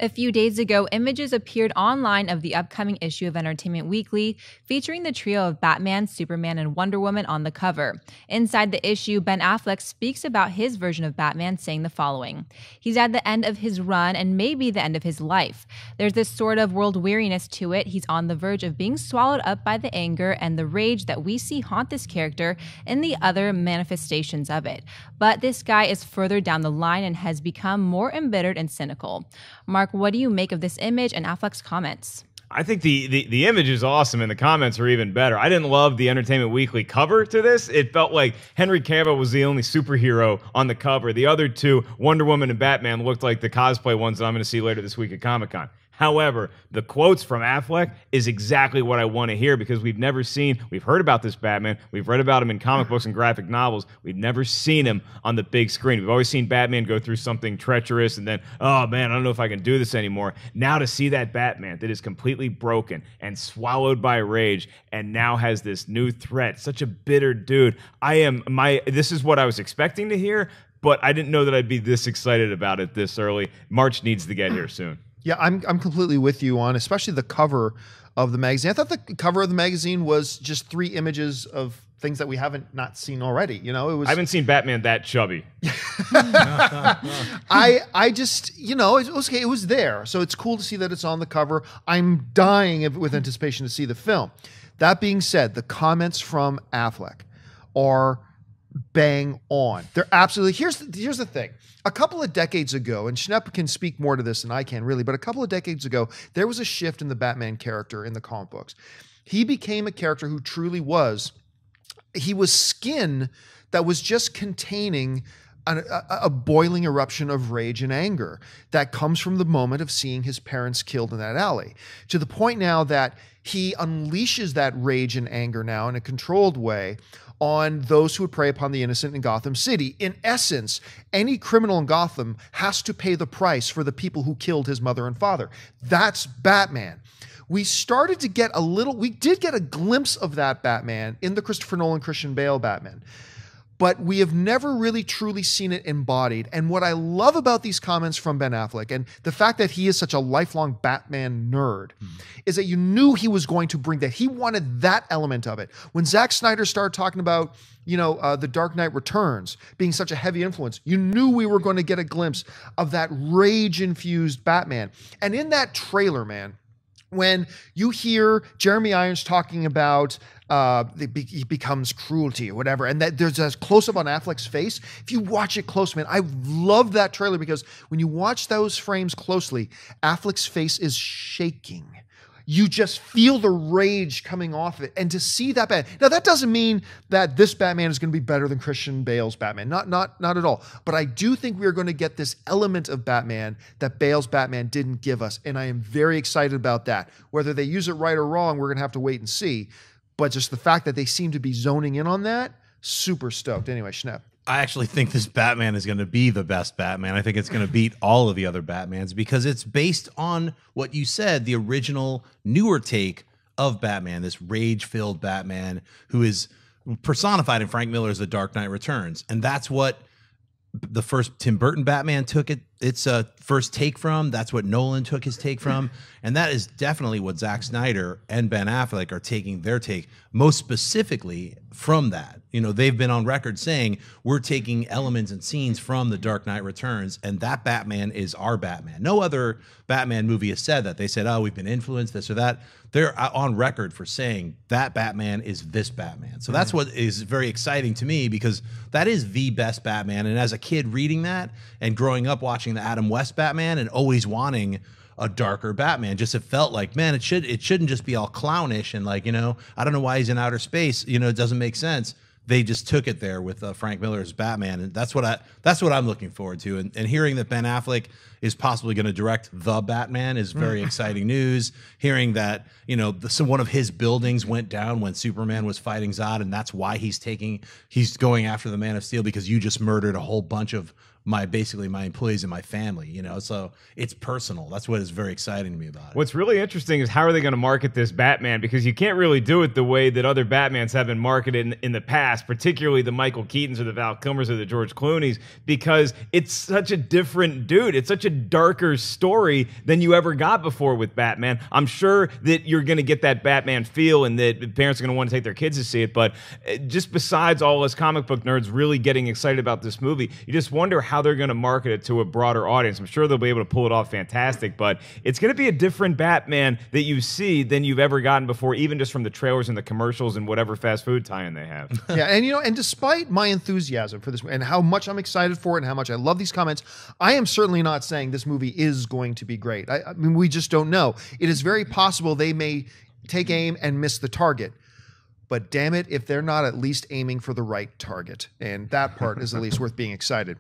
A few days ago, images appeared online of the upcoming issue of Entertainment Weekly featuring the trio of Batman, Superman, and Wonder Woman on the cover. Inside the issue, Ben Affleck speaks about his version of Batman, saying the following. He's at the end of his run and maybe the end of his life. There's this sort of world weariness to it. He's on the verge of being swallowed up by the anger and the rage that we see haunt this character and the other manifestations of it. But this guy is further down the line and has become more embittered and cynical. Mark, what do you make of this image and Affleck's comments? I think the image is awesome and the comments are even better. I didn't love the Entertainment Weekly cover to this. It felt like Henry Cavill was the only superhero on the cover. The other two, Wonder Woman and Batman, looked like the cosplay ones that I'm going to see later this week at Comic-Con. However, the quotes from Affleck is exactly what I want to hear because we've heard about this Batman, we've read about him in comic books and graphic novels, we've never seen him on the big screen. We've always seen Batman go through something treacherous and then, oh man, I don't know if I can do this anymore. Now to see that Batman that is completely broken and swallowed by rage and now has this new threat, such a bitter dude. This is what I was expecting to hear, but I didn't know that I'd be this excited about it this early. March needs to get here soon. Yeah, I'm completely with you on, especially the cover of the magazine. I thought the cover of the magazine was just 3 images of things that we haven't not seen already. You know, I haven't seen Batman that chubby. I just, you know, it was okay. It was there, so it's cool to see that it's on the cover. I'm dying with anticipation to see the film. That being said, the comments from Affleck are bang on. They're absolutely. Here's the thing. A couple of decades ago, and Schnepp can speak more to this than I can really, but a couple of decades ago, there was a shift in the Batman character in the comic books. He became a character who truly was, he was skin that was just containing a boiling eruption of rage and anger that comes from the moment of seeing his parents killed in that alley. To the point now that he unleashes that rage and anger now in a controlled way on those who would prey upon the innocent in Gotham City. In essence, any criminal in Gotham has to pay the price for the people who killed his mother and father. That's Batman. We started to get we did get a glimpse of that Batman in the Christopher Nolan, Christian Bale Batman. But we have never really truly seen it embodied. And what I love about these comments from Ben Affleck and the fact that he is such a lifelong Batman nerd is that you knew he was going to bring that. He wanted that element of it. When Zack Snyder started talking about, you know, The Dark Knight Returns being such a heavy influence, you knew we were going to get a glimpse of that rage-infused Batman. And in that trailer, man, when you hear Jeremy Irons talking about he becomes cruelty or whatever, and that there's a close-up on Affleck's face, if you watch it close, man, I love that trailer because when you watch those frames closely, Affleck's face is shaking. You just feel the rage coming off it. And to see that Batman, now that doesn't mean that this Batman is going to be better than Christian Bale's Batman. Not at all. But I do think we are going to get this element of Batman that Bale's Batman didn't give us. And I am very excited about that. Whether they use it right or wrong, we're going to have to wait and see. But just the fact that they seem to be zoning in on that, super stoked. Anyway, Schnepp. I actually think this Batman is going to be the best Batman. I think it's going to beat all of the other Batmans because it's based on what you said, the original newer take of Batman, this rage-filled Batman who is personified in Frank Miller's The Dark Knight Returns. And that's what the first Tim Burton Batman took its first take from. That's what Nolan took his take from. And that is definitely what Zack Snyder and Ben Affleck are taking their take, most specifically from that. You know, they've been on record saying we're taking elements and scenes from The Dark Knight Returns, and that Batman is our Batman. No other Batman movie has said that. They said, oh, we've been influenced, this or that. They're on record for saying that Batman is this Batman. So that's what is very exciting to me because that is the best Batman. And as a kid reading that and growing up watching the Adam West Batman and always wanting a darker Batman, just it felt like, man, it shouldn't just be all clownish and like, you know, I don't know why he's in outer space. You know, it doesn't make sense. They just took it there with Frank Miller's Batman, and that's what I'm looking forward to. And hearing that Ben Affleck is possibly going to direct the Batman is very exciting news. Hearing that, you know, one of his buildings went down when Superman was fighting Zod, and that's why he's going after the Man of Steel because you just murdered a whole bunch of basically my employees and my family, you know. So it's personal. That's what is very exciting to me about it. What's really interesting is how are they going to market this Batman, because you can't really do it the way that other Batmans have been marketed in the past, particularly the Michael Keatons or the Val Kilmers or the George Clooney's, because it's such a different dude. It's such a darker story than you ever got before with Batman. I'm sure that you're going to get that Batman feel and that parents are going to want to take their kids to see it, but just besides all us comic book nerds really getting excited about this movie, you just wonder how they're going to market it to a broader audience. I'm sure they'll be able to pull it off fantastic, but it's going to be a different Batman that you see than you've ever gotten before, even just from the trailers and the commercials and whatever fast food tie-in they have. Yeah, and and despite my enthusiasm for this and how much I'm excited for it and how much I love these comments, I am certainly not saying this movie is going to be great. I mean, we just don't know. It is very possible they may take aim and miss the target. But damn it, if they're not at least aiming for the right target. And that part is at least worth being excited.